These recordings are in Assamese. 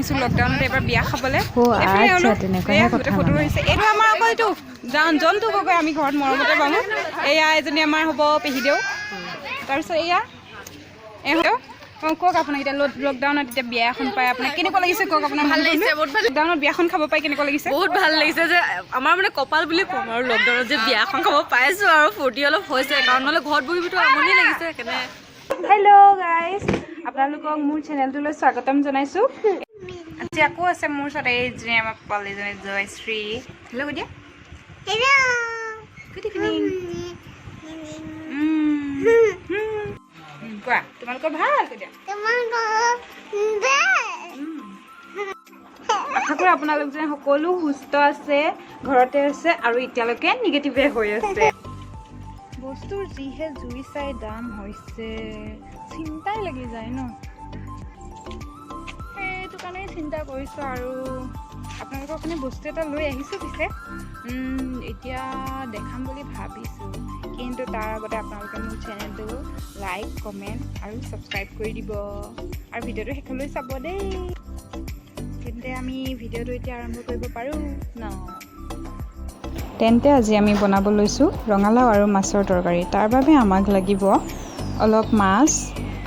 আহিছোঁ লকডাউনত এবাৰ বিয়া খাবলৈ আচ্ছা তেনেকুৱাহে কথা ফটো মানে আহিছে এইটো আমাৰ আকৌ এইটো জন্তু গগৈ আমি ঘৰত মৰমতে পামো এয়া এজনী আমাৰ হ'ব পেহিদেউ তাৰপিছত এয়া কওক আপোনাক এতিয়া লকডাউনত এতিয়া বিয়া এখন পাই আপোনাক কেনেকুৱা লাগিছে কওক আপোনাৰ ভাল লাগিছে বহুত ভাল লকডাউনত বিয়াখন খাব পাই কেনেকুৱা লাগিছে বহুত ভাল লাগিছে যে আমাৰ মানে কপাল বুলি ক'ম আৰু লকডাউনত যে বিয়াখন খাব পাইছোঁ আৰু ফূৰ্তি অলপ হৈছে কাৰণ নহ'লে ঘৰত বহিতো আমনি লাগিছে সেইকাৰণে হেল্ল' গাইজ আপোনালোকক মোৰ চেনেলটোলৈ স্বাগতম জনাইছোঁ আজি আকৌ আছে মোৰ ওচৰত এইজনী আমাৰ পোৱালীজনী জয়শ্ৰী হেল্ল' দিয়া গুড ইভিনিং কোৱা তোমালোকৰ ভাল তেতিয়া আশা কৰোঁ আপোনালোক যেন সকলো সুস্থ আছে ঘৰতে আছে আৰু এতিয়ালৈকে নিগেটিভে হৈ আছে বস্তুৰ যিহে জুই চাই দাম হৈছে চিন্তাই লাগি যায় ন সেইটো কাৰণে চিন্তা কৰিছোঁ আৰু আপোনালোকৰ কাৰণে বস্তু এটা লৈ আহিছোঁ পিছে এতিয়া দেখাম বুলি ভাবিছোঁ কিন্তু তাৰ আগতে আপোনালোকে মোৰ চেনেলটো লাইক কমেণ্ট আৰু ছাবস্ক্ৰাইব কৰি দিব আৰু ভিডিঅ'টো শেষলৈ চাব দেই তেন্তে আমি ভিডিঅ'টো এতিয়া আৰম্ভ কৰিব পাৰোঁ ন তেন্তে আজি আমি বনাব লৈছোঁ ৰঙালাও আৰু মাছৰ তৰকাৰী তাৰ বাবে আমাক লাগিব অলপ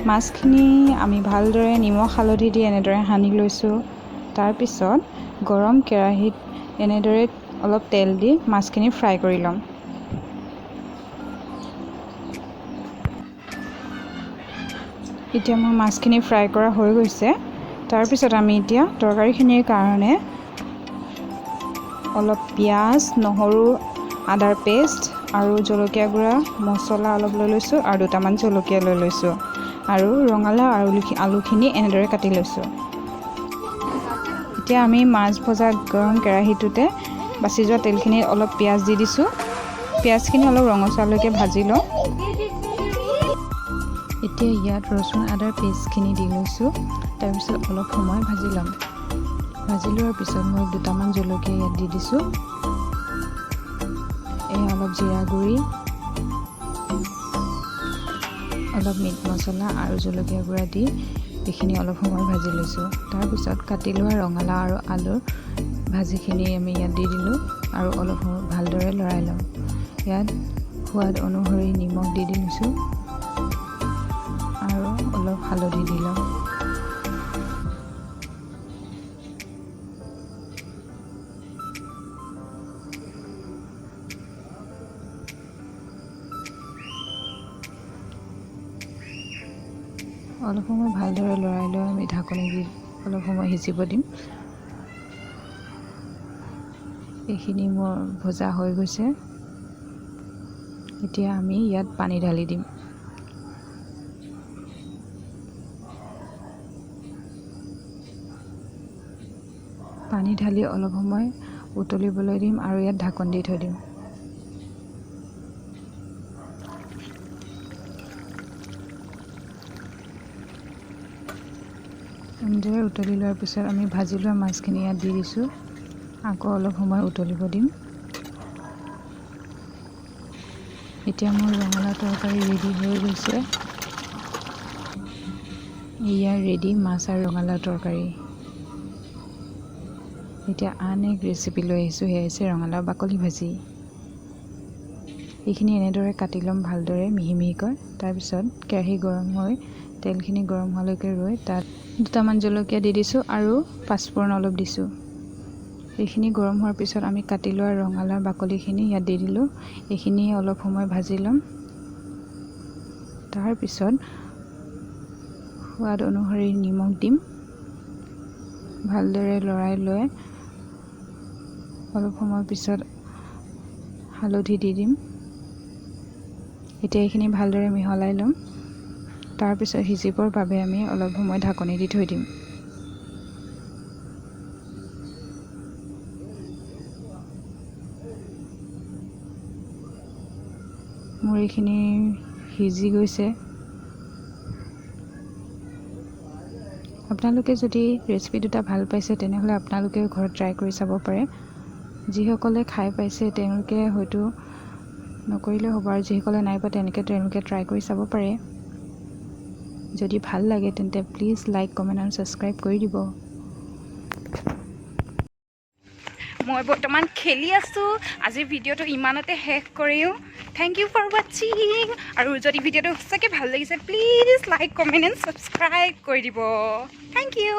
মাছখিনি আমি ভালদৰে নিমখ হালধি দি এনেদৰে সানি লৈছোঁ তাৰপিছত গৰম কেৰাহীত এনেদৰে অলপ তেল দি মাছখিনি ফ্ৰাই কৰি ল'ম এতিয়া মোৰ মাছখিনি ফ্ৰাই কৰা হৈ গৈছে তাৰপিছত আমি এতিয়া তৰকাৰীখিনিৰ কাৰণে অলপ পিঁয়াজ নহৰু আদাৰ পেষ্ট আৰু জলকীয়া গুড়া মছলা অলপ লৈ লৈছোঁ আৰু দুটামান জলকীয়া লৈ লৈছোঁ আৰু ৰঙালাও আৰু আলুখিনি এনেদৰে কাটি লৈছোঁ এতিয়া আমি মাছ ভজা গৰম কেৰাহীটোতে বাচি যোৱা তেলখিনি অলপ পিঁয়াজ দি দিছোঁ পিঁয়াজখিনি অলপ ৰঙচুৱালৈকে ভাজি লওঁ এতিয়া ইয়াত ৰচুন আদাৰ পেষ্টখিনি দি লৈছোঁ তাৰপিছত অলপ সময় ভাজি ল'ম ভাজি লোৱাৰ পিছত মই দুটামান জলকীয়া ইয়াত দি দিছোঁ এয়া অলপ জিৰা গুড়ি অলপ মিট মছলা আৰু জলকীয়া গুড়া দি এইখিনি অলপ সময় ভাজি লৈছোঁ তাৰপিছত কাটি লোৱা ৰঙালাও আৰু আলুৰ ভাজিখিনি আমি ইয়াত দি দিলোঁ আৰু অলপ সময় ভালদৰে লৰাই লওঁ ইয়াত সোৱাদ অনুসৰি নিমখ দি দিছোঁ আৰু অলপ হালধি দি লওঁ অলপ সময় ভালদৰে লৰাই লৈ আমি ঢাকনি দি অলপ সময় সিজিব দিম এইখিনি মোৰ ভজা হৈ গৈছে এতিয়া আমি ইয়াত পানী ঢালি দিম পানী ঢালি অলপ সময় উতলিবলৈ দিম আৰু ইয়াত ঢাকন দি থৈ দিম এনেদৰে উতলি লোৱাৰ পিছত আমি ভাজি লোৱা মাছখিনি ইয়াত দি দিছোঁ আকৌ অলপ সময় উতলিব দিম এতিয়া মোৰ ৰঙালাও তৰকাৰী ৰেডি হৈ গৈছে এয়া ৰেডি মাছ আৰু ৰঙালাও তৰকাৰী এতিয়া আন এক ৰেচিপি লৈ আহিছোঁ সেয়া হৈছে ৰঙালাও বাকলি ভাজি এইখিনি এনেদৰে কাটি ল'ম ভালদৰে মিহি মিহিকৈ তাৰপিছত কেৰাহী গৰম হৈ তেলখিনি গৰম হোৱালৈকে ৰৈ তাত দুটামান জলকীয়া দি দিছোঁ আৰু পাঁচফোৰণ অলপ দিছোঁ এইখিনি গৰম হোৱাৰ পিছত আমি কাটি লোৱা ৰঙালাওৰ বাকলিখিনি ইয়াত দি দিলোঁ এইখিনি অলপ সময় ভাজি ল'ম তাৰপিছত সোৱাদ অনুসৰি নিমখ দিম ভালদৰে লৰাই লৈ অলপ সময়ৰ পিছত হালধি দি দিম এতিয়া এইখিনি ভালদৰে মিহলাই ল'ম তাৰপিছত সিজিবৰ বাবে আমি অলপ সময় ঢাকনি দি থৈ দিম মোৰ এইখিনি সিজি গৈছে আপোনালোকে যদি ৰেচিপি দুটা ভাল পাইছে তেনেহ'লে আপোনালোকে ঘৰত ট্ৰাই কৰি চাব পাৰে যিসকলে খাই পাইছে তেওঁলোকে হয়তো নকৰিলেও হ'ব আৰু যিসকলে নাই পোৱা তেওঁলোকে ট্ৰাই কৰি চাব পাৰে যদি ভাল লাগে তেন্তে প্লিজ লাইক কমেণ্ট আৰু ছাবস্ক্ৰাইব কৰি দিব মই বৰ্তমান খেলি আছোঁ আজিৰ ভিডিঅ'টো ইমানতে শেষ কৰিওঁ থেংক ইউ ফৰ ৱাচিং আৰু যদি ভিডিঅ'টো সঁচাকৈ ভাল লাগিছে please like comment and subscribe কৰি দিব থেংক ইউ